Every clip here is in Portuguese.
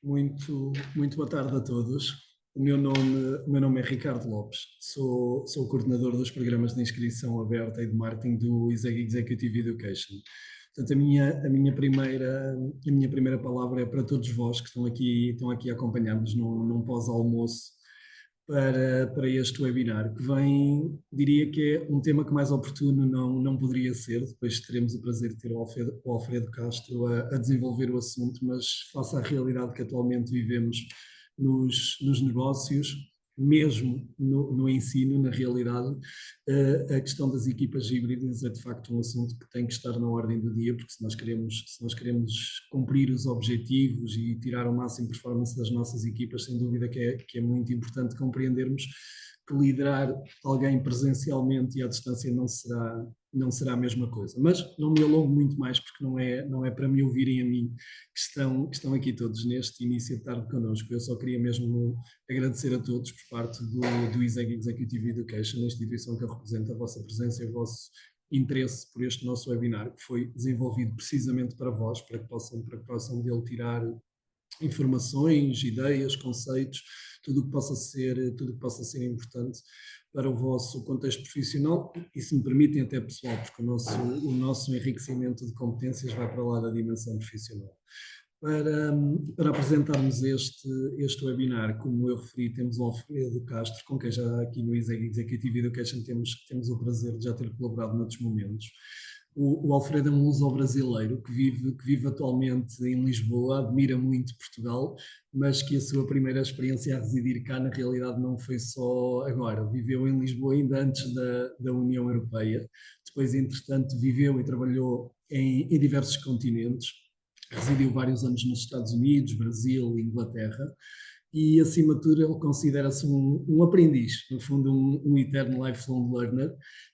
Muito boa tarde a todos. O meu nome é Ricardo Lopes, sou o coordenador dos programas de inscrição aberta e de marketing do ISEG Executive Education. Portanto, a minha primeira palavra é para todos vós que estão aqui a acompanhar-nos num pós-almoço para este webinar, que vem, diria que é um tema que mais oportuno não poderia ser. Depois teremos o prazer de ter o Alfredo Castro a desenvolver o assunto, mas face à realidade que atualmente vivemos nos negócios, mesmo no ensino, na realidade, a questão das equipas híbridas é de facto um assunto que tem que estar na ordem do dia, porque se nós queremos cumprir os objetivos e tirar o máximo performance das nossas equipas, sem dúvida que é muito importante compreendermos que liderar alguém presencialmente e à distância não será a mesma coisa. Mas não me alongo muito mais, porque não é para me ouvirem a mim que estão aqui todos neste início de tarde connosco. Eu só queria mesmo agradecer a todos por parte do ISEG Executive Education, a instituição que eu represento, a vossa presença e o vosso interesse por este nosso webinar, que foi desenvolvido precisamente para vós, para que possam dele tirar informações, ideias, conceitos, tudo o que possa ser importante para o vosso contexto profissional e, se me permitem, até pessoal, porque o nosso enriquecimento de competências vai para lá da dimensão profissional. Para apresentarmos este webinar, como eu referi, temos o Alfredo Castro, com quem já aqui no ISEG Executive Education temos o prazer de já ter colaborado noutros momentos. O Alfredo é um luso-brasileiro que vive atualmente em Lisboa, admira muito Portugal, mas que a sua primeira experiência a residir cá, na realidade, não foi só agora. Viveu em Lisboa ainda antes da União Europeia. Depois, entretanto, viveu e trabalhou em diversos continentes. Residiu vários anos nos Estados Unidos, Brasil, Inglaterra, e acima de tudo ele considera-se um aprendiz, no fundo um eterno lifelong learner,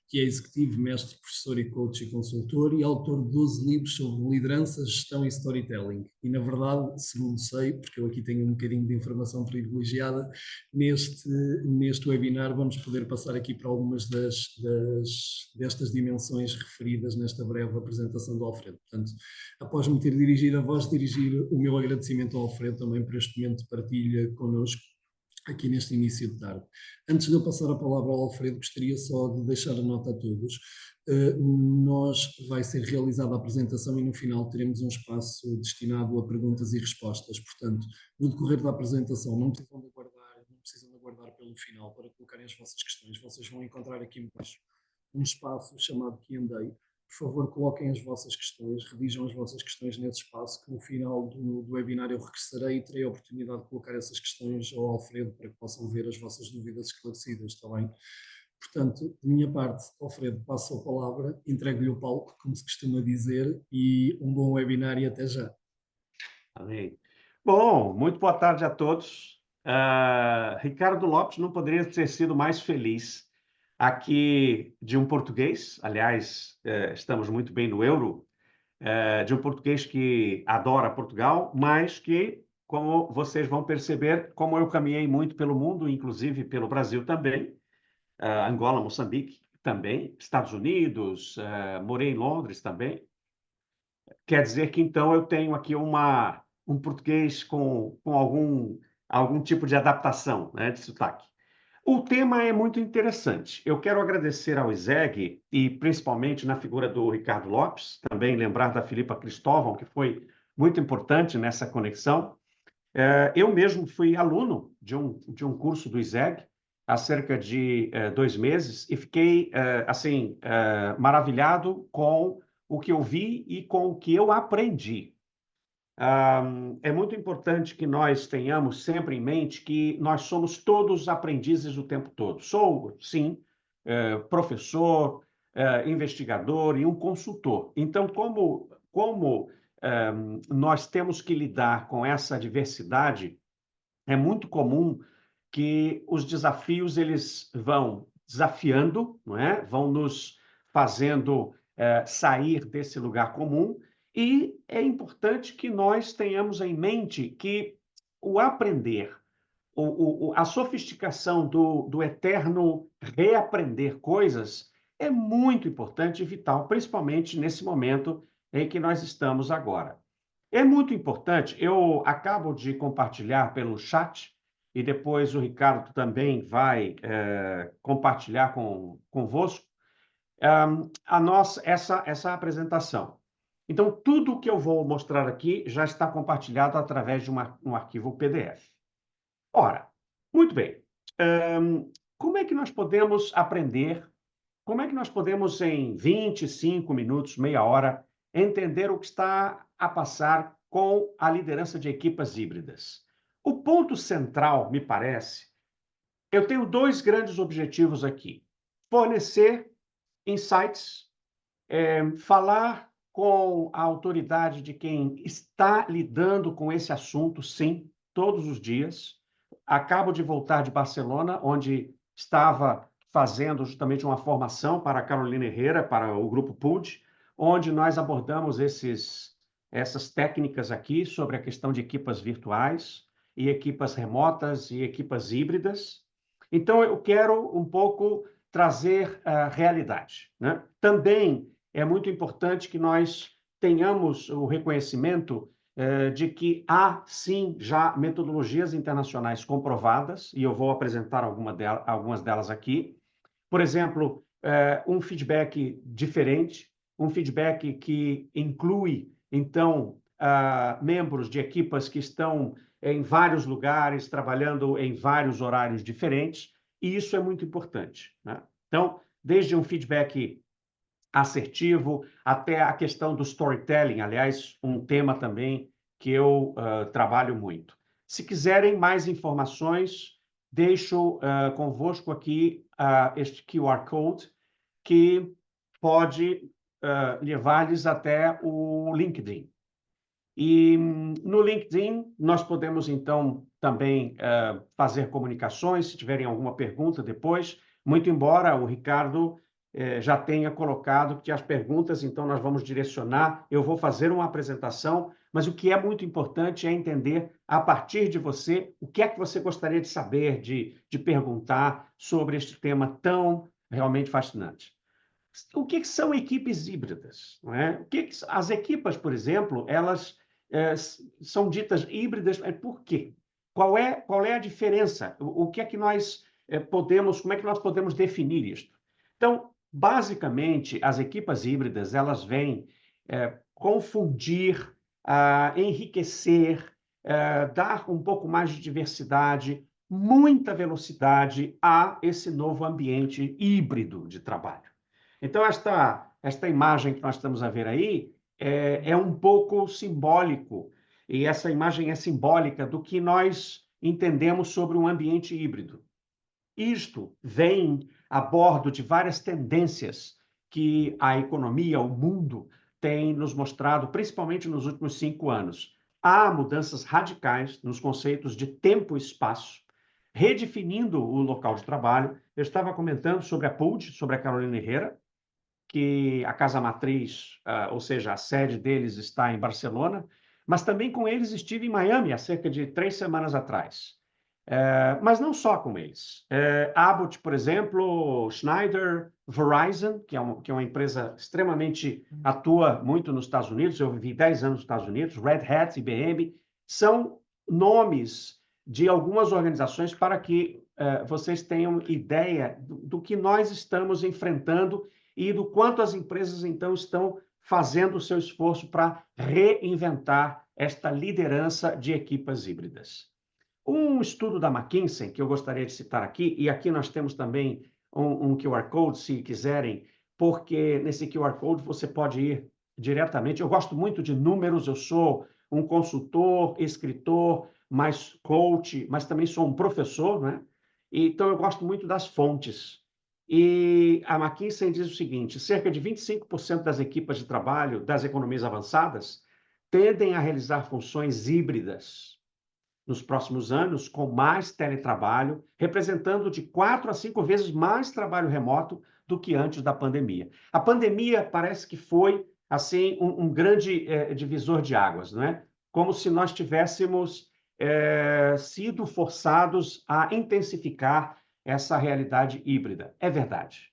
que é executivo, mestre, professor e coach e consultor, e autor de 12 livros sobre liderança, gestão e storytelling. E na verdade, segundo sei, porque eu aqui tenho um bocadinho de informação privilegiada, neste webinar vamos poder passar aqui para algumas destas dimensões referidas nesta breve apresentação do Alfredo. Portanto, após me ter dirigido a vós, dirigir o meu agradecimento ao Alfredo também por este momento de partilha connosco aqui neste início de tarde. Antes de eu passar a palavra ao Alfredo, gostaria só de deixar a nota a todos. Vai ser realizada a apresentação e no final teremos um espaço destinado a perguntas e respostas. Portanto, no decorrer da apresentação, não precisam de aguardar pelo final para colocarem as vossas questões. Vocês vão encontrar aqui embaixo um espaço chamado Q&A. Por favor, coloquem as vossas questões, redigam as vossas questões nesse espaço, que no final do webinar eu regressarei e terei a oportunidade de colocar essas questões ao Alfredo para que possam ver as vossas dúvidas esclarecidas, está bem? Portanto, de minha parte, Alfredo, passo a palavra, entrego-lhe o palco, como se costuma dizer, e um bom webinar e até já. Amém. Bom, muito boa tarde a todos. Ricardo Lopes não poderia ter sido mais feliz aqui de um português, aliás, estamos muito bem no euro, de um português que adora Portugal, mas que, como vocês vão perceber, como eu caminhei muito pelo mundo, inclusive pelo Brasil também, Angola, Moçambique também, Estados Unidos, morei em Londres também. Quer dizer que, então, eu tenho aqui um português com algum tipo de adaptação, né, de sotaque. O tema é muito interessante. Eu quero agradecer ao ISEG, e principalmente na figura do Ricardo Lopes, também lembrar da Filipa Cristóvão, que foi muito importante nessa conexão. Eu mesmo fui aluno de um curso do ISEG há cerca de 2 meses e fiquei, assim, maravilhado com o que eu vi e com o que eu aprendi. É muito importante que nós tenhamos sempre em mente que nós somos todos aprendizes o tempo todo. Sou, sim, professor, investigador e um consultor. Então, como nós temos que lidar com essa diversidade, é muito comum que os desafios eles vão desafiando, não é? Vão nos fazendo sair desse lugar comum, e é importante que nós tenhamos em mente que o aprender, a sofisticação do eterno reaprender coisas é muito importante e vital, principalmente nesse momento em que nós estamos agora. É muito importante, eu acabo de compartilhar pelo chat, e depois o Ricardo também vai compartilhar convosco, essa apresentação. Então, tudo o que eu vou mostrar aqui já está compartilhado através de um arquivo PDF. Ora, muito bem. Como é que nós podemos aprender? Como é que nós podemos, em 25 minutos, meia hora, entender o que está a passar com a liderança de equipas híbridas? O ponto central, me parece, eu tenho dois grandes objetivos aqui: fornecer insights, falar com a autoridade de quem está lidando com esse assunto, sim, todos os dias. Acabo de voltar de Barcelona, onde estava fazendo justamente uma formação para a Carolina Herrera, para o Grupo PUD, onde nós abordamos essas técnicas aqui sobre a questão de equipas virtuais e equipas remotas e equipas híbridas. Então, eu quero um pouco trazer a realidade, né? Também é muito importante que nós tenhamos o reconhecimento de que há, sim, já metodologias internacionais comprovadas, e eu vou apresentar algumas delas aqui. Por exemplo, um feedback diferente, um feedback que inclui, então, membros de equipas que estão em vários lugares, trabalhando em vários horários diferentes, e isso é muito importante, né? Então, desde um feedback assertivo, até a questão do storytelling, aliás, um tema também que eu trabalho muito. Se quiserem mais informações, deixo convosco aqui este QR Code, que pode levar-lhes até o LinkedIn. E no LinkedIn, nós podemos, então, também fazer comunicações, se tiverem alguma pergunta depois, muito embora o Ricardo já tenha colocado que as perguntas, então, nós vamos direcionar, eu vou fazer uma apresentação, mas o que é muito importante é entender, a partir de você, o que é que você gostaria de saber, de perguntar sobre este tema tão realmente fascinante. O que são equipes híbridas? Não é? As equipas, por exemplo, elas são ditas híbridas, por quê? Qual é a diferença? O que é que nós podemos, como é que nós podemos definir isto? Então, basicamente, as equipas híbridas, elas vêm confundir, enriquecer, dar um pouco mais de diversidade, muita velocidade a esse novo ambiente híbrido de trabalho. Então, esta imagem que nós estamos a ver aí é um pouco simbólico, e essa imagem é simbólica do que nós entendemos sobre um ambiente híbrido. Isto vem a bordo de várias tendências que a economia, o mundo, tem nos mostrado, principalmente nos últimos 5 anos. Há mudanças radicais nos conceitos de tempo e espaço, redefinindo o local de trabalho. Eu estava comentando sobre a PUD, sobre a Carolina Herrera, que a casa matriz, ou seja, a sede deles está em Barcelona, mas também com eles estive em Miami há cerca de 3 semanas atrás. Mas não só com eles. Abbott, por exemplo, Schneider, Verizon, que é uma empresa extremamente, atua muito nos Estados Unidos, eu vivi 10 anos nos Estados Unidos, Red Hat, IBM, são nomes de algumas organizações para que vocês tenham ideia do que nós estamos enfrentando e do quanto as empresas, então, estão fazendo o seu esforço para reinventar esta liderança de equipas híbridas. Um estudo da McKinsey, que eu gostaria de citar aqui, e aqui nós temos também um QR Code, se quiserem, porque nesse QR Code você pode ir diretamente. Eu gosto muito de números, eu sou um consultor, escritor, mais coach, mas também sou um professor, né? Então eu gosto muito das fontes. E a McKinsey diz o seguinte: cerca de 25% das equipas de trabalho das economias avançadas tendem a realizar funções híbridas nos próximos anos, com mais teletrabalho, representando de 4 a 5 vezes mais trabalho remoto do que antes da pandemia. A pandemia parece que foi assim um grande divisor de águas, não é? Como se nós tivéssemos sido forçados a intensificar essa realidade híbrida. É verdade.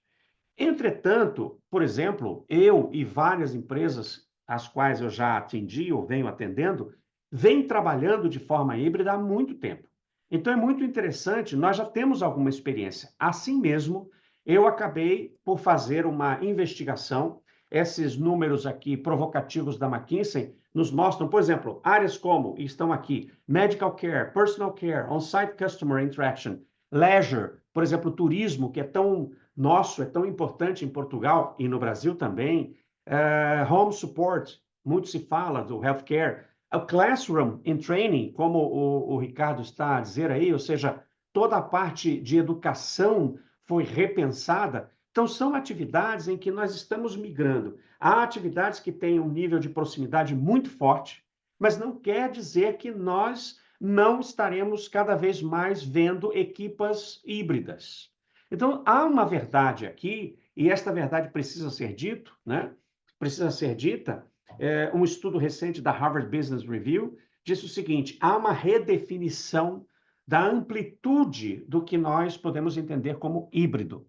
Entretanto, por exemplo, eu e várias empresas as quais eu já atendi ou venho atendendo, vêm trabalhando de forma híbrida há muito tempo. Então, é muito interessante, nós já temos alguma experiência. Assim mesmo, eu acabei por fazer uma investigação. Esses números aqui provocativos da McKinsey nos mostram, por exemplo, áreas como, e estão aqui, medical care, personal care, on-site customer interaction, leisure, por exemplo, turismo, que é tão nosso, é tão importante em Portugal e no Brasil também, home support, muito se fala do healthcare, o classroom and training, como o Ricardo está a dizer aí, ou seja, toda a parte de educação foi repensada. Então, são atividades em que nós estamos migrando. Há atividades que têm um nível de proximidade muito forte, mas não quer dizer que nós não estaremos cada vez mais vendo equipas híbridas. Então, há uma verdade aqui, e esta verdade precisa ser dito, né? Precisa ser dita. Um estudo recente da Harvard Business Review disse o seguinte: há uma redefinição da amplitude do que nós podemos entender como híbrido.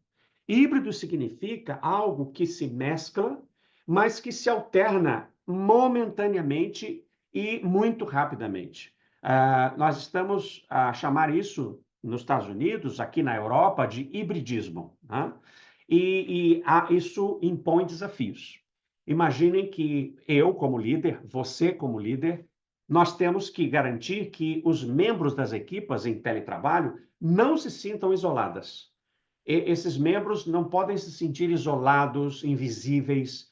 Híbrido significa algo que se mescla, mas que se alterna momentaneamente e muito rapidamente. Nós estamos a chamar isso nos Estados Unidos, aqui na Europa, de hibridismo, né? Isso impõe desafios. Imaginem que eu, como líder, você, como líder, nós temos que garantir que os membros das equipas em teletrabalho não se sintam isoladas. Esses membros não podem se sentir isolados, invisíveis,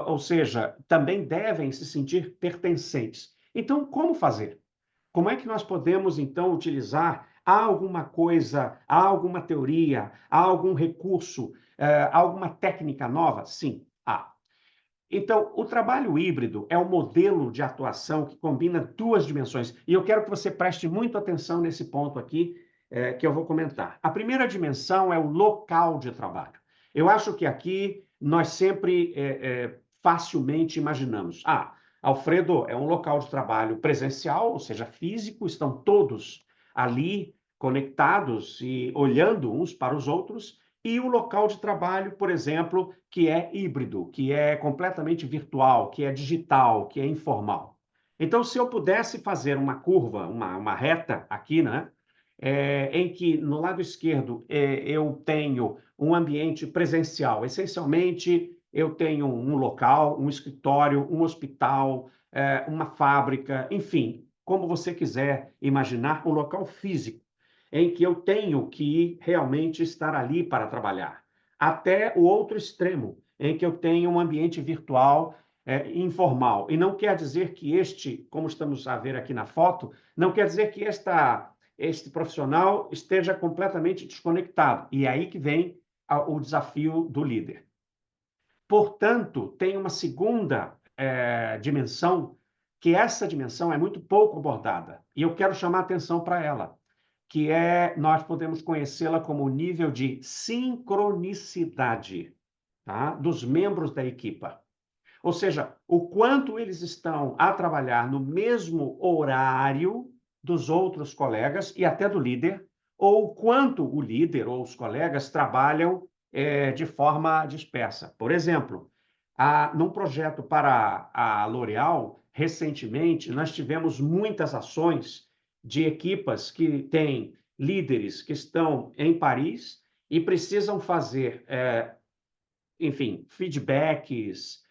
ou seja, também devem se sentir pertencentes. Então, como fazer? Como é que nós podemos, então, utilizar alguma coisa, alguma teoria, algum recurso, alguma técnica nova? Sim, há. Então, o trabalho híbrido é um modelo de atuação que combina duas dimensões. E eu quero que você preste muita atenção nesse ponto aqui, que eu vou comentar. A primeira dimensão é o local de trabalho. Eu acho que aqui nós sempre facilmente imaginamos: Alfredo, é um local de trabalho presencial, ou seja, físico, estão todos ali conectados e olhando uns para os outros, e o local de trabalho, por exemplo, que é híbrido, que é completamente virtual, que é digital, que é informal. Então, se eu pudesse fazer uma curva, uma reta aqui, né, em que no lado esquerdo eu tenho um ambiente presencial, essencialmente eu tenho um local, um escritório, um hospital, uma fábrica, enfim, como você quiser imaginar, um local físico em que eu tenho que realmente estar ali para trabalhar. Até o outro extremo, em que eu tenho um ambiente virtual informal. E não quer dizer que como estamos a ver aqui na foto, não quer dizer que este profissional esteja completamente desconectado. E é aí que vem o desafio do líder. Portanto, tem uma segunda dimensão, que essa dimensão é muito pouco abordada, e eu quero chamar a atenção para ela, que nós podemos conhecê-la como o nível de sincronicidade, tá, dos membros da equipa. Ou seja, o quanto eles estão a trabalhar no mesmo horário dos outros colegas e até do líder, ou o quanto o líder ou os colegas trabalham de forma dispersa. Por exemplo, num projeto para a L'Oréal, recentemente, nós tivemos muitas ações de equipas que têm líderes que estão em Paris e precisam fazer, enfim, feedbacks,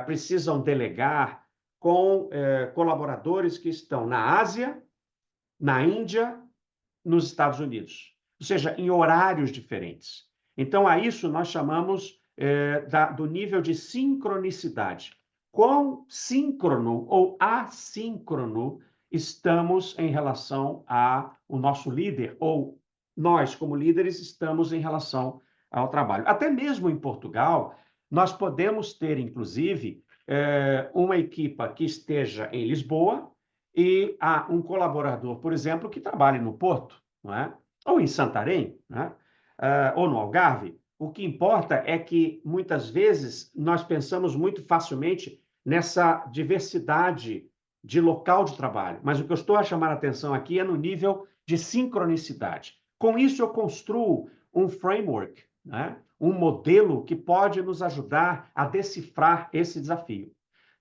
precisam delegar com colaboradores que estão na Ásia, na Índia, nos Estados Unidos, ou seja, em horários diferentes. Então, a isso nós chamamos do nível de sincronicidade. Quão síncrono ou assíncrono estamos em relação ao nosso líder, ou nós, como líderes, estamos em relação ao trabalho. Até mesmo em Portugal, nós podemos ter, inclusive, uma equipa que esteja em Lisboa e há um colaborador, por exemplo, que trabalhe no Porto, não é? Ou em Santarém, não é? Ou no Algarve. O que importa é que, muitas vezes, nós pensamos muito facilmente nessa diversidade de local de trabalho. Mas o que eu estou a chamar a atenção aqui é no nível de sincronicidade. Com isso, eu construo um framework, né? Um modelo que pode nos ajudar a decifrar esse desafio.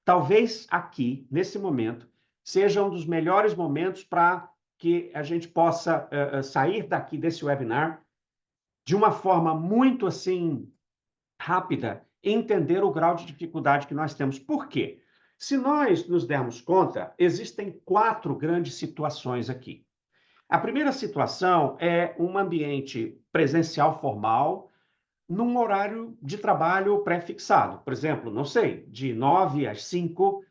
talvez aqui, nesse momento, seja um dos melhores momentos para que a gente possa sair daqui desse webinar de uma forma muito assim rápida e entender o grau de dificuldade que nós temos. Por quê? Se nós nos dermos conta, existem 4 grandes situações aqui. A primeira situação é um ambiente presencial formal, num horário de trabalho pré-fixado. Por exemplo, não sei, de 9 às 5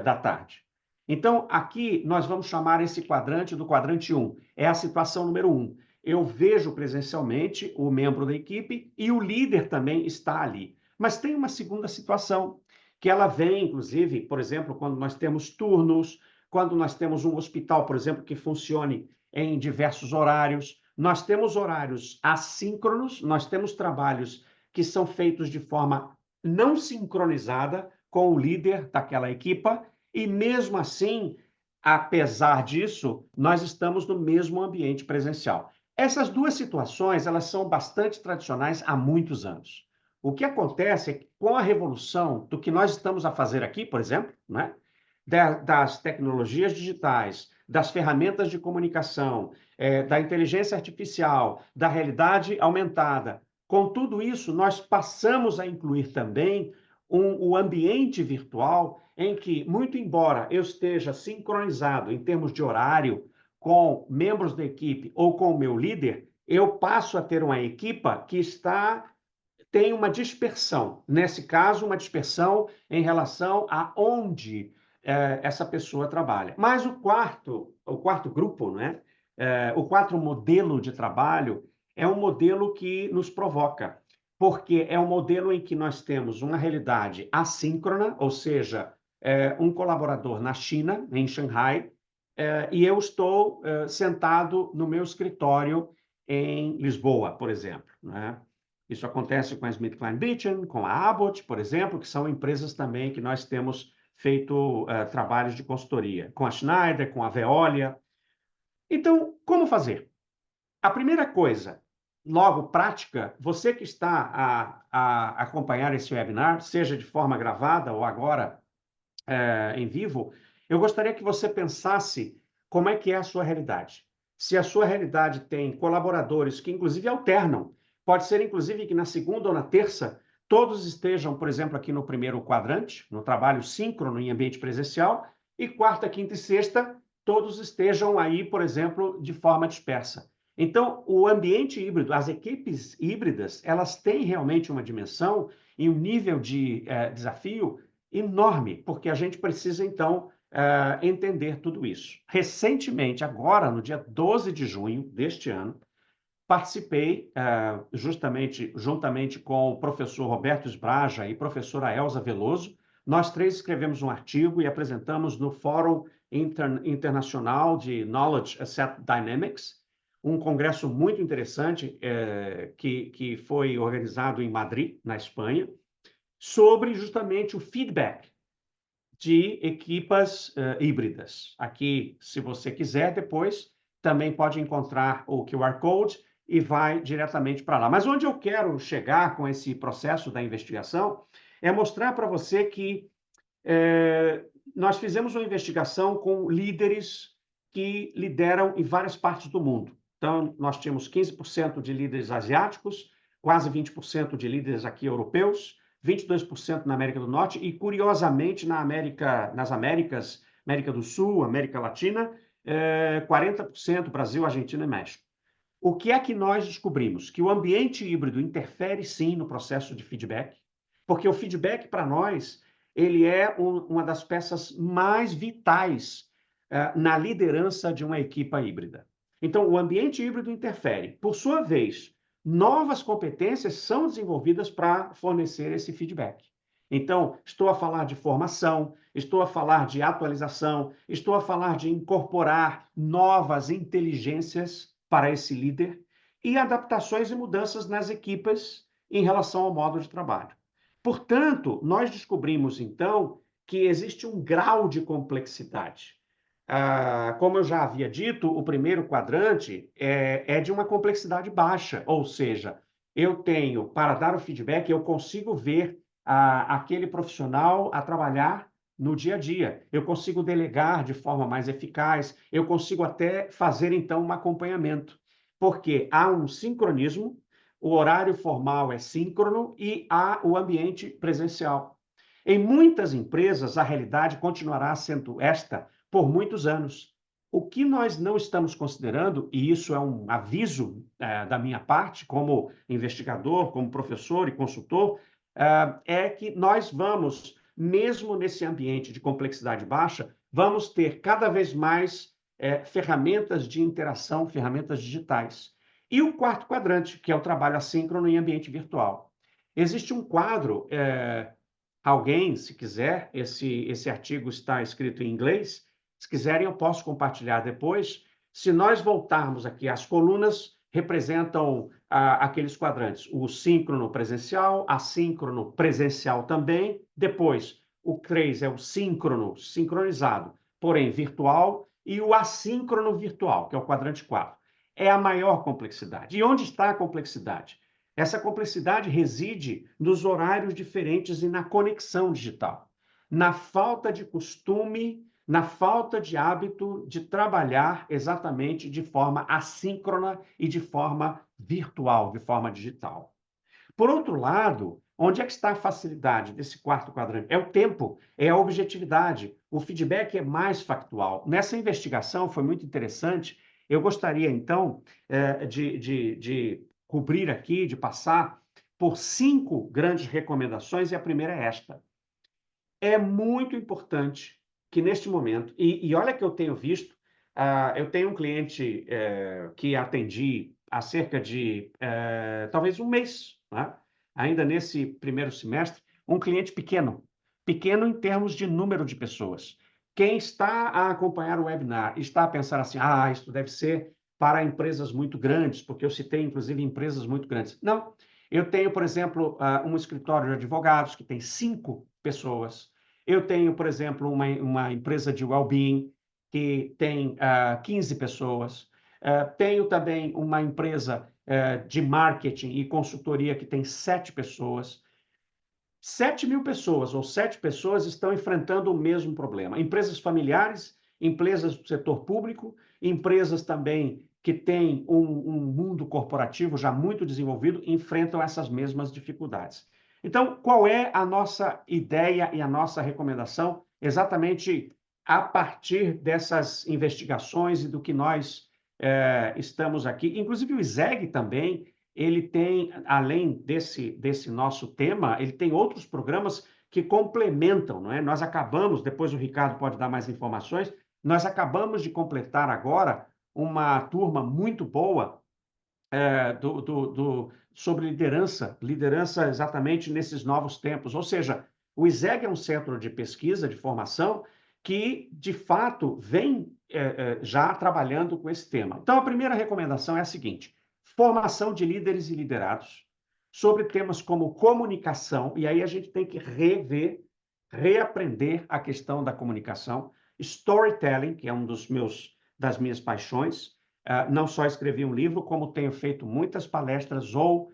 da tarde. Então, aqui nós vamos chamar esse quadrante do quadrante 1. É a situação número 1. Eu vejo presencialmente o membro da equipe e o líder também está ali. Mas tem uma segunda situação, que ela vem, inclusive, por exemplo, quando nós temos turnos, quando nós temos um hospital, por exemplo, que funcione em diversos horários. Nós temos horários assíncronos, nós temos trabalhos que são feitos de forma não sincronizada com o líder daquela equipa, e mesmo assim, apesar disso, nós estamos no mesmo ambiente presencial. Essas duas situações, elas são bastante tradicionais há muitos anos. O que acontece é que com a revolução do que nós estamos a fazer aqui, por exemplo, né, das tecnologias digitais, das ferramentas de comunicação, da inteligência artificial, da realidade aumentada. Com tudo isso, nós passamos a incluir também o ambiente virtual em que, muito embora eu esteja sincronizado em termos de horário com membros da equipe ou com o meu líder, eu passo a ter uma equipa que tem uma dispersão. Nesse caso, uma dispersão em relação a onde essa pessoa trabalha. Mas o quarto grupo, né? O quarto modelo de trabalho é um modelo que nos provoca, porque é um modelo em que nós temos uma realidade assíncrona, ou seja, um colaborador na China, em Xangai, e eu estou sentado no meu escritório em Lisboa, por exemplo, né? Isso acontece com a SmithKline Beecham, com a Abbott, por exemplo, que são empresas também que nós temos feito trabalhos de consultoria, com a Schneider, com a Veolia. Então, como fazer? A primeira coisa, logo prática, você que está a acompanhar esse webinar, seja de forma gravada ou agora em vivo, eu gostaria que você pensasse como é que é a sua realidade. Se a sua realidade tem colaboradores que, inclusive, alternam, pode ser, inclusive, que na segunda ou na terça, todos estejam, por exemplo, aqui no primeiro quadrante, no trabalho síncrono em ambiente presencial, e quarta, quinta e sexta, todos estejam aí, por exemplo, de forma dispersa. Então, o ambiente híbrido, as equipes híbridas, elas têm realmente uma dimensão e um nível de desafio enorme, porque a gente precisa, então, entender tudo isso. Recentemente, agora, no dia 12 de junho deste ano, participei, juntamente com o professor Roberto Sbraja e professora Elza Veloso, nós 3 escrevemos um artigo e apresentamos no Fórum Internacional de Knowledge Asset Dynamics, um congresso muito interessante que foi organizado em Madrid, na Espanha, sobre justamente o feedback de equipas híbridas. Aqui, se você quiser, depois também pode encontrar o QR Code e vai diretamente para lá. Mas onde eu quero chegar com esse processo da investigação é mostrar para você que nós fizemos uma investigação com líderes que lideram em várias partes do mundo. Então, nós tínhamos 15% de líderes asiáticos, quase 20% de líderes aqui europeus, 22% na América do Norte e, curiosamente, nas Américas, América do Sul, América Latina, 40% Brasil, Argentina e México. O que é que nós descobrimos? Que o ambiente híbrido interfere, sim, no processo de feedback, porque o feedback, para nós, ele é uma das peças mais vitais na liderança de uma equipa híbrida. Então, o ambiente híbrido interfere. Por sua vez, novas competências são desenvolvidas para fornecer esse feedback. Então, estou a falar de formação, estou a falar de atualização, estou a falar de incorporar novas inteligências para esse líder e adaptações e mudanças nas equipes em relação ao modo de trabalho. Portanto, nós descobrimos, então, que existe um grau de complexidade. Como eu já havia dito, o primeiro quadrante é de uma complexidade baixa, ou seja, eu tenho, para dar o feedback, eu consigo ver aquele profissional a trabalhar no dia a dia. Eu consigo delegar de forma mais eficaz, eu consigo até fazer, então, um acompanhamento, porque há um sincronismo, o horário formal é síncrono e há o ambiente presencial. Em muitas empresas, a realidade continuará sendo esta por muitos anos. O que nós não estamos considerando, e isso é um aviso da minha parte, como investigador, como professor e consultor, é que nós vamos, mesmo nesse ambiente de complexidade baixa, vamos ter cada vez mais ferramentas de interação, ferramentas digitais. E o quarto quadrante, que é o trabalho assíncrono em ambiente virtual. Existe um quadro, alguém, se quiser, esse artigo está escrito em inglês, se quiserem eu posso compartilhar depois. Se nós voltarmos aqui, as colunas representam aqueles quadrantes, o síncrono presencial, assíncrono presencial também, depois o 3 é o síncrono, sincronizado, porém virtual, e o assíncrono virtual, que é o quadrante 4. É a maior complexidade. E onde está a complexidade? Essa complexidade reside nos horários diferentes e na conexão digital, na falta de costume, na falta de hábito de trabalhar exatamente de forma assíncrona e de forma virtual, de forma digital. Por outro lado, onde é que está a facilidade desse quarto quadrante? É o tempo, é a objetividade, o feedback é mais factual. Nessa investigação foi muito interessante. Eu gostaria, então, de cobrir aqui, de passar por 5 grandes recomendações, e a primeira é esta. É muito importante que, neste momento, e olha que eu tenho visto, eu tenho um cliente que atendi há cerca de talvez um mês, né? Ainda nesse primeiro semestre, um cliente pequeno, pequeno em termos de número de pessoas. Quem está a acompanhar o webinar está a pensar assim, isso deve ser para empresas muito grandes, porque eu citei, inclusive, empresas muito grandes. Não, eu tenho, por exemplo, um escritório de advogados que tem 5 pessoas. Eu tenho, por exemplo, uma empresa de well-being que tem 15 pessoas. Tenho também uma empresa de marketing e consultoria que tem 7 pessoas. 7.000 pessoas ou 7 pessoas estão enfrentando o mesmo problema. Empresas familiares, empresas do setor público, empresas também que têm um mundo corporativo já muito desenvolvido, enfrentam essas mesmas dificuldades. Então, qual é a nossa ideia e a nossa recomendação exatamente a partir dessas investigações e do que nós estamos aqui? Inclusive o ISEG também, ele tem, além desse nosso tema, ele tem outros programas que complementam, não é? Nós acabamos, depois o Ricardo pode dar mais informações, nós acabamos de completar agora uma turma muito boa sobre liderança exatamente nesses novos tempos. Ou seja, o ISEG é um centro de pesquisa, de formação, que, de fato, vem já trabalhando com esse tema. Então, a primeira recomendação é a seguinte: formação de líderes e liderados sobre temas como comunicação, e aí a gente tem que reaprender a questão da comunicação, storytelling, que é das minhas paixões. Não só escrevi um livro, como tenho feito muitas palestras ou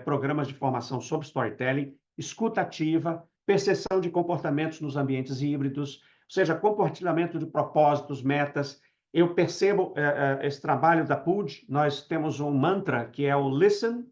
programas de formação sobre storytelling, escuta ativa, percepção de comportamentos nos ambientes híbridos, ou seja, compartilhamento de propósitos, metas. Eu percebo esse trabalho da PUD, nós temos um mantra que é o Listen,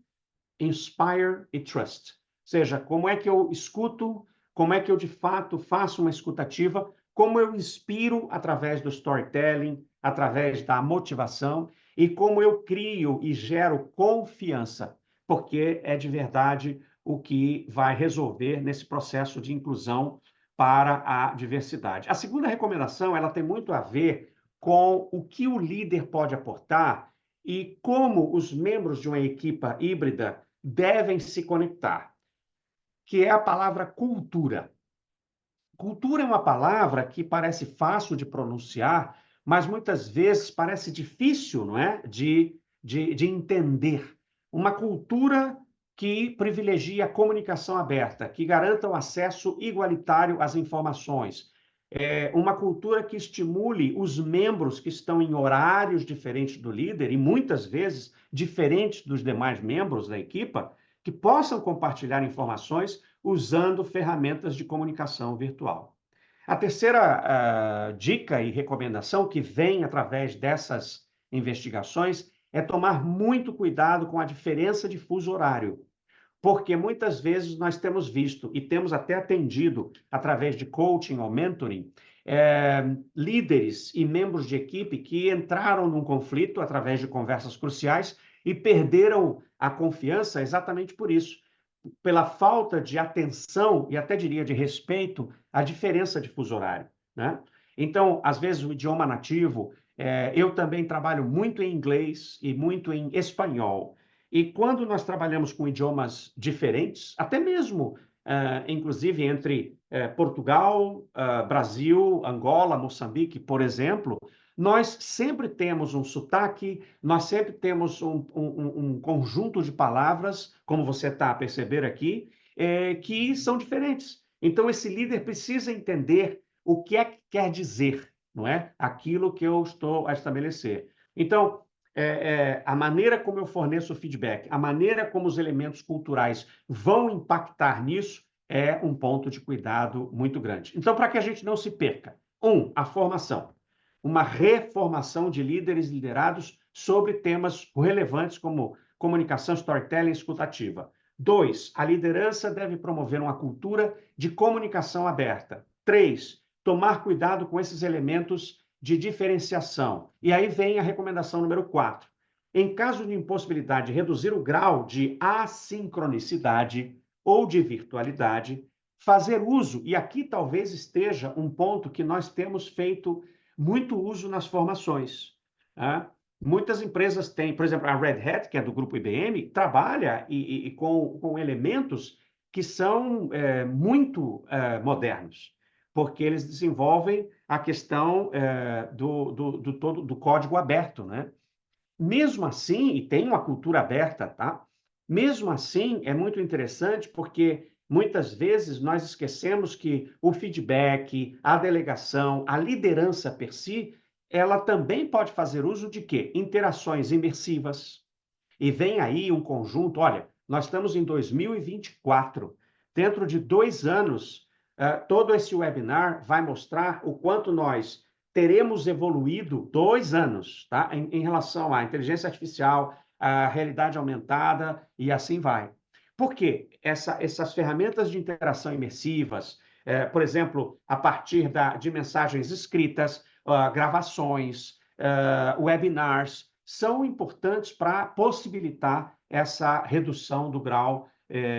Inspire e Trust. Ou seja, como é que eu escuto, como é que eu, de fato, faço uma escutativa, como eu inspiro através do storytelling, através da motivação, e como eu crio e gero confiança, porque é de verdade o que vai resolver nesse processo de inclusão para a diversidade. A segunda recomendação, ela tem muito a ver com o que o líder pode aportar e como os membros de uma equipa híbrida devem se conectar, que é a palavra cultura. Cultura é uma palavra que parece fácil de pronunciar, mas muitas vezes parece difícil, não é? De entender. Uma cultura que privilegia a comunicação aberta, que garanta o acesso igualitário às informações. Uma cultura que estimule os membros que estão em horários diferentes do líder, e muitas vezes diferentes dos demais membros da equipa, que possam compartilhar informações usando ferramentas de comunicação virtual. A terceira dica e recomendação que vem através dessas investigações é tomar muito cuidado com a diferença de fuso horário, porque muitas vezes nós temos visto e temos até atendido, através de coaching ou mentoring, líderes e membros de equipe que entraram num conflito através de conversas cruciais e perderam a confiança exatamente por isso, pela falta de atenção e até diria de respeito à diferença de fuso horário, né? Então, às vezes, o idioma nativo, eu também trabalho muito em inglês e muito em espanhol. E quando nós trabalhamos com idiomas diferentes, até mesmo, inclusive, entre Portugal, Brasil, Angola, Moçambique, por exemplo, nós sempre temos um sotaque, nós sempre temos um conjunto de palavras, como você está a perceber aqui, que são diferentes. Então, esse líder precisa entender o que é que quer dizer, não é? Aquilo que eu estou a estabelecer. Então, a maneira como eu forneço o feedback, a maneira como os elementos culturais vão impactar nisso, é um ponto de cuidado muito grande. Então, para que a gente não se perca, a formação. Uma reformação de líderes liderados sobre temas relevantes como comunicação, storytelling, escutativa. 2, a liderança deve promover uma cultura de comunicação aberta. 3, tomar cuidado com esses elementos de diferenciação. E aí vem a recomendação número 4. Em caso de impossibilidade de reduzir o grau de assincronicidade ou de virtualidade, fazer uso, e aqui talvez esteja um ponto que nós temos feito muito uso nas formações. Tá? Muitas empresas têm, por exemplo, a Red Hat, que é do grupo IBM, trabalha com elementos que são muito modernos, porque eles desenvolvem a questão do código aberto, né? Mesmo assim, e tem uma cultura aberta, tá? Mesmo assim, é muito interessante porque muitas vezes nós esquecemos que o feedback, a delegação, a liderança per si, ela também pode fazer uso de quê? Interações imersivas. E vem aí um conjunto, olha, nós estamos em 2024, dentro de 2 anos, todo esse webinar vai mostrar o quanto nós teremos evoluído 2 anos, tá? Em relação à inteligência artificial, à realidade aumentada e assim vai. Por quê? Essas ferramentas de interação imersivas, por exemplo, a partir de mensagens escritas, gravações, webinars, são importantes para possibilitar essa redução do grau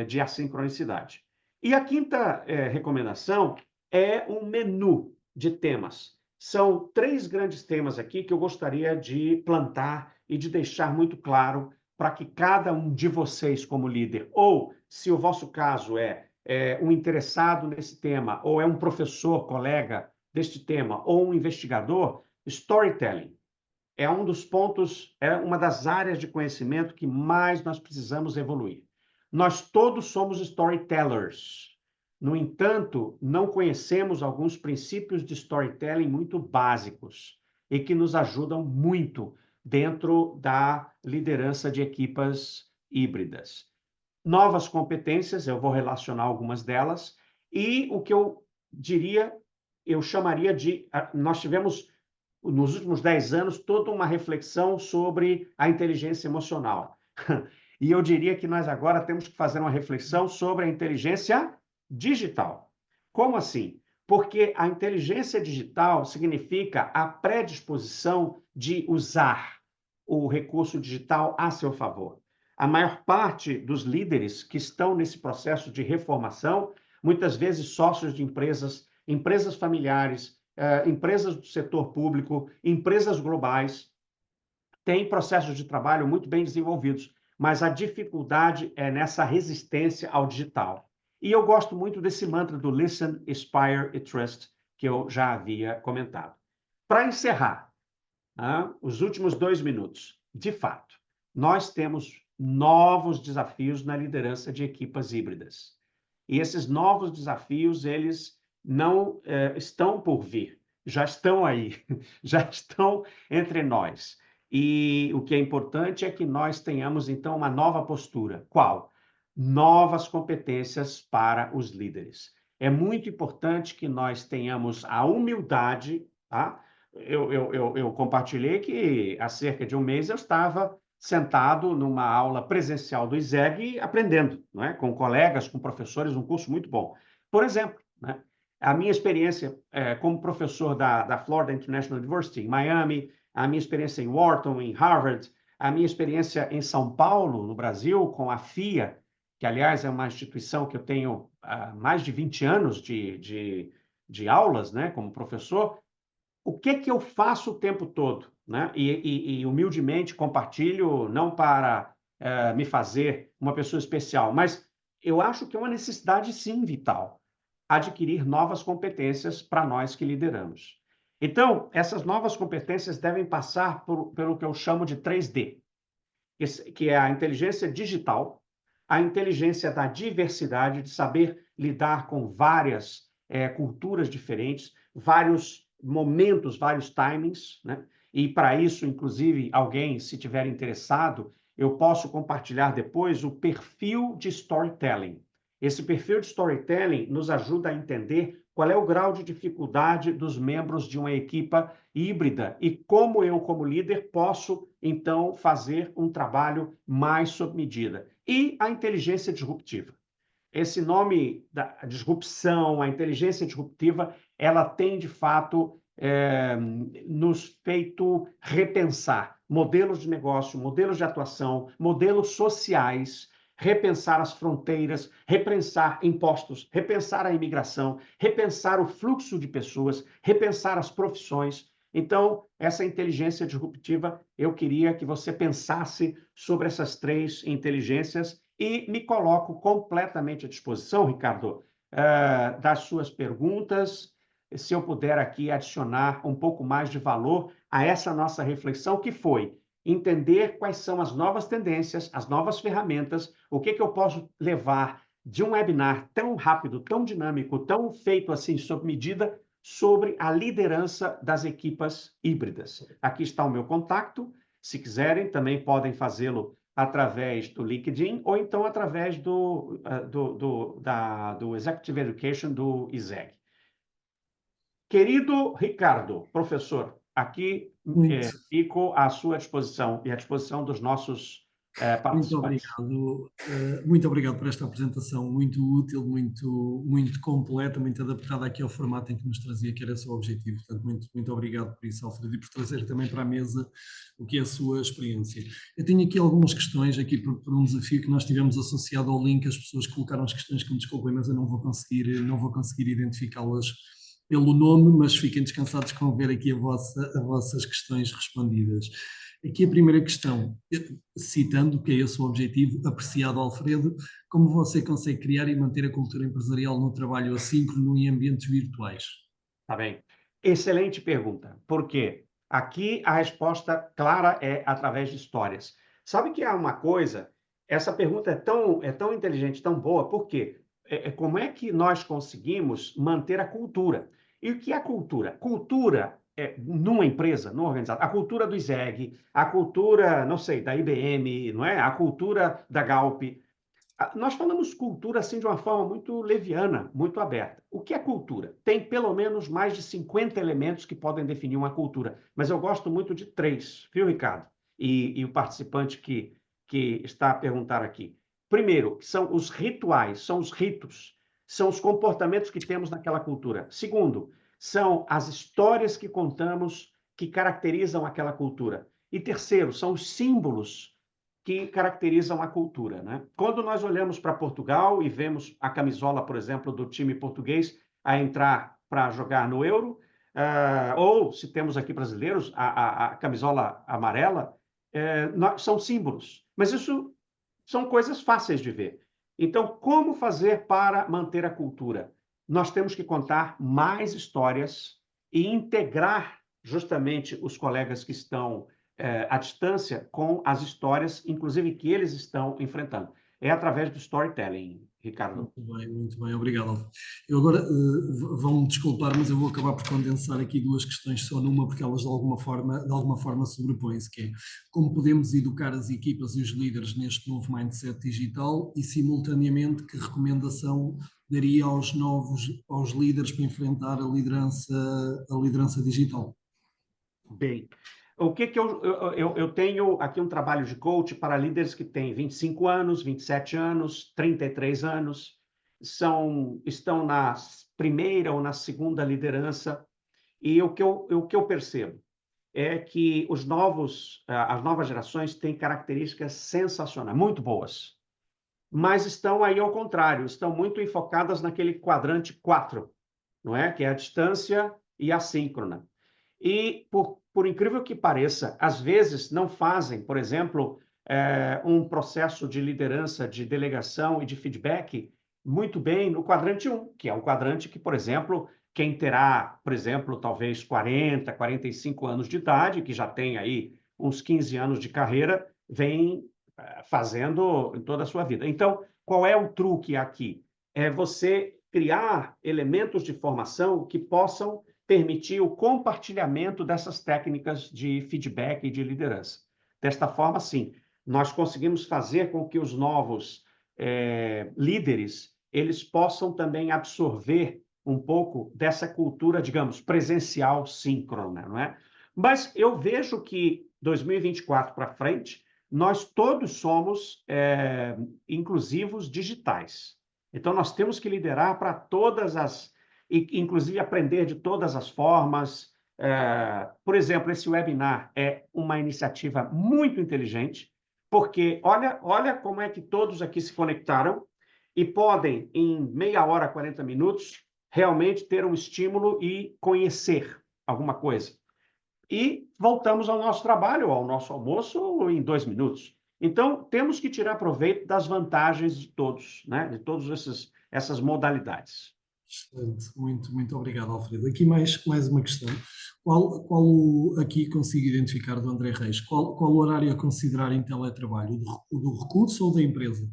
de assincronicidade. E a quinta recomendação é um menu de temas. São 3 grandes temas aqui que eu gostaria de plantar e de deixar muito claro para que cada um de vocês, como líder, ou se o vosso caso é um interessado nesse tema, ou é um professor, colega deste tema, ou um investigador, storytelling é um dos pontos, é uma das áreas de conhecimento que mais nós precisamos evoluir. Nós todos somos storytellers. No entanto, não conhecemos alguns princípios de storytelling muito básicos e que nos ajudam muito dentro da liderança de equipas híbridas. Novas competências, eu vou relacionar algumas delas, e o que eu diria, eu chamaria de... Nós tivemos nos últimos 10 anos, toda uma reflexão sobre a inteligência emocional. E eu diria que nós agora temos que fazer uma reflexão sobre a inteligência digital. Como assim? Porque a inteligência digital significa a predisposição de usar o recurso digital a seu favor. A maior parte dos líderes que estão nesse processo de reformação, muitas vezes sócios de empresas, empresas familiares, empresas do setor público, empresas globais, têm processos de trabalho muito bem desenvolvidos, mas a dificuldade é nessa resistência ao digital. E eu gosto muito desse mantra do Listen, Inspire e Trust, que eu já havia comentado. Para encerrar, os últimos 2 minutos, de fato, nós temos novos desafios na liderança de equipas híbridas. E esses novos desafios, eles não estão por vir, já estão aí, já estão entre nós. E o que é importante é que nós tenhamos, então, uma nova postura. Qual? Novas competências para os líderes. É muito importante que nós tenhamos a humildade, tá? Eu compartilhei que há cerca de um mês eu estava sentado numa aula presencial do ISEG aprendendo, não é? Com colegas, com professores, um curso muito bom. Por exemplo, né? A minha experiência como professor da Florida International University, em Miami, a minha experiência em Wharton, em Harvard, a minha experiência em São Paulo, no Brasil, com a FIA, que, aliás, é uma instituição que eu tenho mais de 20 anos de aulas, né, como professor. O que eu faço o tempo todo, né? E humildemente compartilho, não para me fazer uma pessoa especial, mas eu acho que é uma necessidade, sim, vital, adquirir novas competências para nós que lideramos. Então, essas novas competências devem passar pelo que eu chamo de 3D, que é a inteligência digital, a inteligência da diversidade, de saber lidar com várias culturas diferentes, vários momentos, vários timings, né? E para isso, inclusive, alguém, se tiver interessado, eu posso compartilhar depois o perfil de storytelling. Esse perfil de storytelling nos ajuda a entender qual é o grau de dificuldade dos membros de uma equipa híbrida e como eu, como líder, posso, então, fazer um trabalho mais sob medida. E a inteligência disruptiva. Esse nome da disrupção, a inteligência disruptiva, ela tem, de fato, nos feito repensar modelos de negócio, modelos de atuação, modelos sociais, repensar as fronteiras, repensar impostos, repensar a imigração, repensar o fluxo de pessoas, repensar as profissões. Então, essa inteligência disruptiva, eu queria que você pensasse sobre essas 3 inteligências e me coloco completamente à disposição, Ricardo, das suas perguntas, se eu puder aqui adicionar um pouco mais de valor a essa nossa reflexão, que foi entender quais são as novas tendências, as novas ferramentas, o que eu posso levar de um webinar tão rápido, tão dinâmico, tão feito assim, sob medida, sobre a liderança das equipas híbridas. Aqui está o meu contato. Se quiserem, também podem fazê-lo através do LinkedIn ou então através do Executive Education do ISEG. Querido Ricardo, professor, aqui fico à sua disposição e à disposição dos nossos participantes. Muito obrigado por esta apresentação muito útil, muito completa, muito adaptada aqui ao formato em que nos trazia, que era o seu objetivo. Portanto, muito obrigado por isso, Alfredo, e por trazer também para a mesa o que é a sua experiência. Eu tenho aqui algumas questões, aqui por um desafio que nós tivemos associado ao link. As pessoas colocaram as questões que me desculpem, mas eu não vou conseguir identificá-las pelo nome, mas fiquem descansados que vão ver aqui as vossas questões respondidas. Aqui a primeira questão, citando que é esse o objetivo, apreciado Alfredo, como você consegue criar e manter a cultura empresarial no trabalho assíncrono em ambientes virtuais? Tá bem. Excelente pergunta. Por quê? Aqui a resposta clara é através de histórias. Sabe que há uma coisa, essa pergunta é tão inteligente, tão boa, por quê? Como é que nós conseguimos manter a cultura? E o que é cultura? Cultura numa empresa, numa organização, a cultura do ISEG, a cultura, não sei, da IBM, não é? A cultura da Galp. Nós falamos cultura assim de uma forma muito leviana, muito aberta. O que é cultura? Tem pelo menos mais de 50 elementos que podem definir uma cultura, mas eu gosto muito de 3, viu, Ricardo? E o participante que está a perguntar aqui. Primeiro, são os rituais, são os ritos, são os comportamentos que temos naquela cultura. Segundo, são as histórias que contamos que caracterizam aquela cultura. E terceiro, são os símbolos que caracterizam a cultura, né? Quando nós olhamos para Portugal e vemos a camisola, por exemplo, do time português a entrar para jogar no Euro, ou se temos aqui brasileiros, a camisola amarela, são símbolos. Mas isso são coisas fáceis de ver. Então, como fazer para manter a cultura? Nós temos que contar mais histórias e integrar justamente os colegas que estão à distância com as histórias, inclusive, que eles estão enfrentando. É através do storytelling, Ricardo. Muito bem, obrigado. Eu agora, vão-me desculpar, mas eu vou acabar por condensar aqui 2 questões só numa, porque elas de alguma forma sobrepõem-se, que é como podemos educar as equipas e os líderes neste novo mindset digital e, simultaneamente, que recomendação daria aos líderes para enfrentar a liderança digital? Bem, o que eu tenho aqui um trabalho de coach para líderes que têm 25 anos, 27 anos, 33 anos, estão na primeira ou na segunda liderança, e o que eu percebo é que as novas gerações têm características sensacionais, muito boas, mas estão aí ao contrário, estão muito enfocadas naquele quadrante 4, não é? Que é a distância e a síncrona. E, por incrível que pareça, às vezes não fazem, por exemplo, um processo de liderança, de delegação e de feedback muito bem no quadrante 1, que é um quadrante que, por exemplo, quem terá, por exemplo, talvez 40, 45 anos de idade, que já tem aí uns 15 anos de carreira, vem fazendo em toda a sua vida. Então, qual é o truque aqui? É você criar elementos de formação que possam permitir o compartilhamento dessas técnicas de feedback e de liderança. Desta forma, sim, nós conseguimos fazer com que os novos líderes eles possam também absorver um pouco dessa cultura, digamos, presencial síncrona, não é? Mas eu vejo que 2024 para frente, nós todos somos inclusivos digitais. Então, nós temos que liderar para todas as inclusive aprender de todas as formas. Por exemplo, esse webinar é uma iniciativa muito inteligente, porque olha como é que todos aqui se conectaram e podem, em meia hora, 40 minutos, realmente ter um estímulo e conhecer alguma coisa. E voltamos ao nosso trabalho, ao nosso almoço, em 2 minutos. Então, temos que tirar proveito das vantagens de todos, né? De todas essas modalidades. Excelente, muito obrigado, Alfredo. Aqui mais uma questão. Aqui consigo identificar do André Reis, qual o horário a considerar em teletrabalho? O do recurso ou da empresa?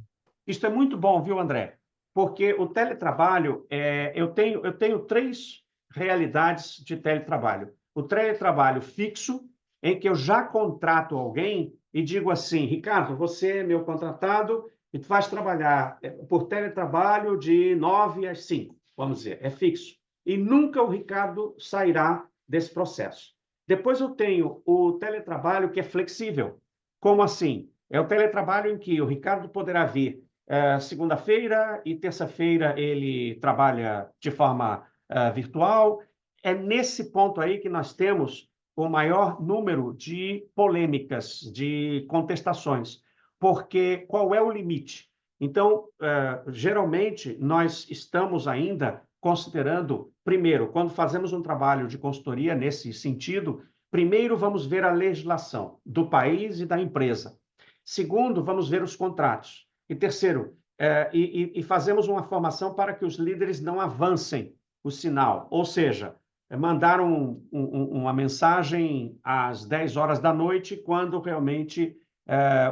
Isto é muito bom, viu, André? Porque o teletrabalho, eu tenho 3 realidades de teletrabalho. O teletrabalho fixo, em que eu já contrato alguém e digo assim, Ricardo, você é meu contratado e tu vais trabalhar por teletrabalho de 9 às 5, vamos dizer, é fixo. E nunca o Ricardo sairá desse processo. Depois eu tenho o teletrabalho que é flexível. Como assim? É o teletrabalho em que o Ricardo poderá vir segunda-feira e terça-feira ele trabalha de forma virtual. É nesse ponto aí que nós temos o maior número de polêmicas, de contestações, porque qual é o limite? Então, geralmente, nós estamos ainda considerando, primeiro, quando fazemos um trabalho de consultoria nesse sentido, primeiro vamos ver a legislação do país e da empresa. Segundo, vamos ver os contratos. E terceiro, fazemos uma formação para que os líderes não avancem o sinal, ou seja, mandar uma mensagem às 10 horas da noite, quando realmente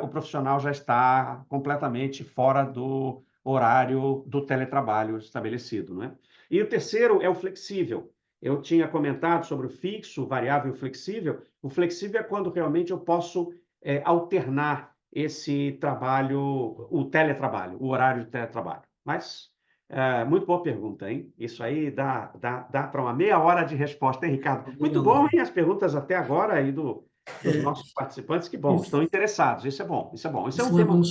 o profissional já está completamente fora do horário do teletrabalho estabelecido, não é? E o terceiro é o flexível. Eu tinha comentado sobre o fixo, variável e flexível. O flexível é quando realmente eu posso alternar esse trabalho, o teletrabalho, o horário de teletrabalho. Mas, muito boa pergunta, hein? Isso aí dá para uma meia hora de resposta, hein, Ricardo? Muito Obrigado, bom, Alfredo. hein, as perguntas até agora aí dos nossos participantes, que bom, Isso, estão interessados, isso é bom, isso é bom. Isso é um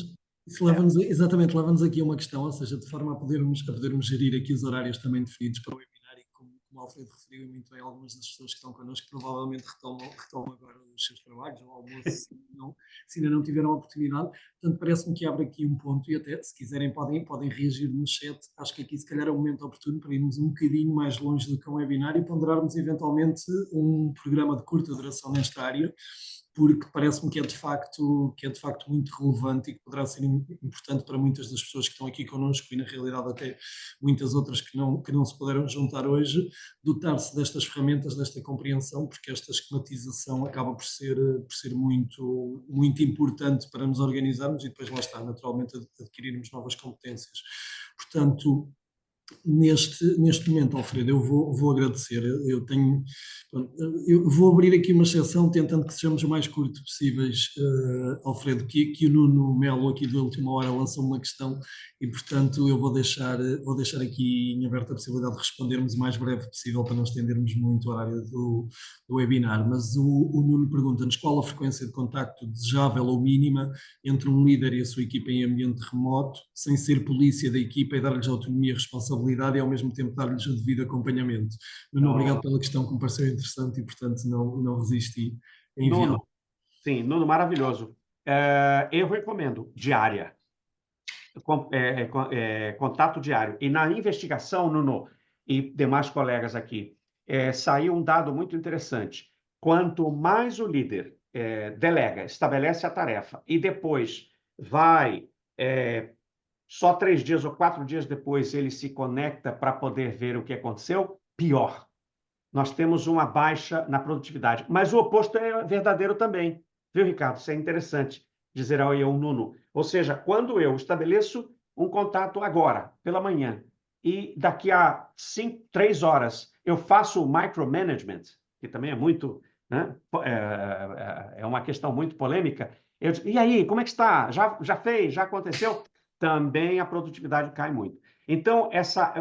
Isso tema... exatamente, leva-nos aqui a uma questão, ou seja, de forma a podermos gerir aqui os horários também definidos para o webinar e como o Alfredo referiu muito bem, algumas das pessoas que estão connosco provavelmente retomam agora os seus trabalhos, o almoço, se ainda não tiveram a oportunidade. Portanto, parece-me que abre aqui um ponto e até, se quiserem, podem reagir no chat. Acho que aqui, se calhar, é o momento oportuno para irmos um bocadinho mais longe do que um webinar e ponderarmos, eventualmente, um programa de curta duração nesta área, porque parece-me que é de facto muito relevante e que poderá ser importante para muitas das pessoas que estão aqui connosco e, na realidade, até muitas outras que não se puderam juntar hoje, dotar-se destas ferramentas, desta compreensão, porque esta esquematização acaba por ser muito importante para nos organizarmos e depois lá está, naturalmente, adquirirmos novas competências. Portanto, neste momento, Alfredo, eu vou agradecer. Eu vou abrir aqui uma exceção, tentando que sejamos o mais curto possíveis, Alfredo, que o Nuno Melo, aqui da última hora, lançou uma questão e, portanto, eu vou deixar aqui em aberto a possibilidade de respondermos o mais breve possível para não estendermos muito o horário do webinar. Mas o Nuno pergunta-nos qual a frequência de contacto desejável ou mínima entre um líder e a sua equipa em ambiente remoto, sem ser polícia da equipa e dar-lhes autonomia e responsabilidade e ao mesmo tempo dar-lhes o devido acompanhamento. Nuno, obrigado pela questão que me pareceu interessante e, portanto, não resisti a enviá-la. Nuno, sim, Nuno, maravilhoso. Eu recomendo diária, contato diário. E na investigação, Nuno e demais colegas aqui, saiu um dado muito interessante. Quanto mais o líder delega, estabelece a tarefa e depois vai, só 3 dias ou 4 dias depois ele se conecta para poder ver o que aconteceu, pior. Nós temos uma baixa na produtividade. Mas o oposto é verdadeiro também. Viu, Ricardo? Isso é interessante dizer ao eu, Nuno. Ou seja, quando eu estabeleço um contato agora, pela manhã, e daqui a 3 horas eu faço o micromanagement, que também é muito, né? É uma questão muito polêmica. Eu digo, e aí, como é que está? Já fez? Já aconteceu? Também a produtividade cai muito. Então,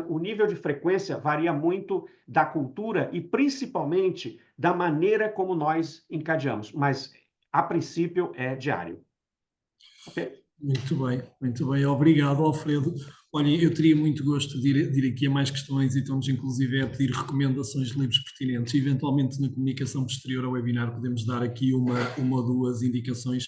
o nível de frequência varia muito da cultura e principalmente da maneira como nós encadeamos, mas a princípio é diário. Ok? Muito bem, obrigado, Alfredo. Olha, eu teria muito gosto de ir aqui a mais questões e estamos inclusive a pedir recomendações de livros pertinentes. Eventualmente, na comunicação posterior ao webinar, podemos dar aqui uma ou duas indicações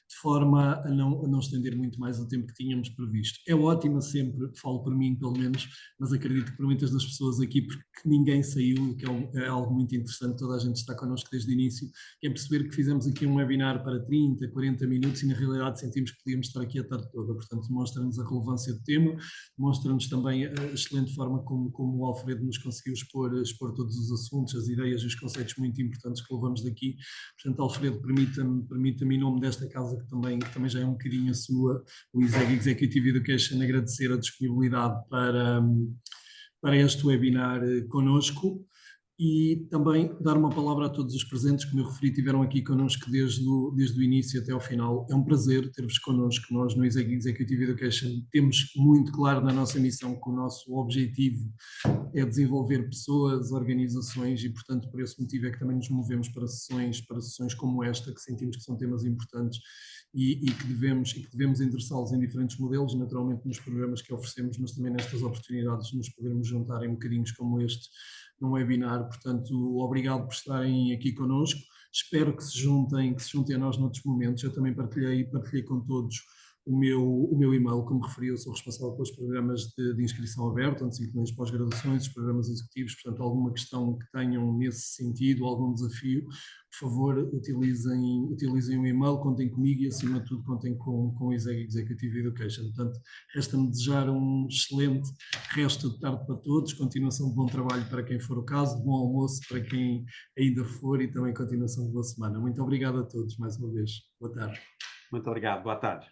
de forma a não estender muito mais o tempo que tínhamos previsto. É ótima sempre, falo por mim pelo menos, mas acredito que por muitas das pessoas aqui, porque ninguém saiu, que é algo muito interessante, toda a gente está connosco desde o início, que é perceber que fizemos aqui um webinar para 30, 40 minutos e na realidade sentimos que podíamos estar aqui a tarde toda. Portanto, demonstra-nos a relevância do tema, demonstra-nos também a excelente forma como o Alfredo nos conseguiu expor todos os assuntos, as ideias e os conceitos muito importantes que levamos daqui. Portanto, Alfredo, permita-me em nome desta casa, que também já é um bocadinho a sua, o Executive Education, agradecer a disponibilidade para este webinar connosco e também dar uma palavra a todos os presentes, como eu referi, tiveram aqui connosco desde o início até ao final. É um prazer ter-vos connosco. Nós no Executive Education temos muito claro na nossa missão que o nosso objetivo é desenvolver pessoas, organizações e, portanto, por esse motivo é que também nos movemos para sessões como esta, que sentimos que são temas importantes e que devemos endereçá-los em diferentes modelos, naturalmente nos programas que oferecemos, mas também nestas oportunidades de nos podermos juntar em bocadinhos como este num webinar. Portanto, obrigado por estarem aqui connosco. Espero que se juntem a nós noutros momentos. Eu também partilhei com todos o meu e-mail, como referi, eu sou responsável pelos programas de inscrição aberta, onde se incluem as pós-graduações, os programas executivos. Portanto, alguma questão que tenham nesse sentido, algum desafio, por favor, utilizem o e-mail, contem comigo e, acima de tudo, contem com o Executive Education. Portanto, resta-me desejar um excelente resto de tarde para todos, continuação de bom trabalho para quem for o caso, bom almoço para quem ainda for e também continuação de boa semana. Muito obrigado a todos, mais uma vez. Boa tarde. Muito obrigado. Boa tarde.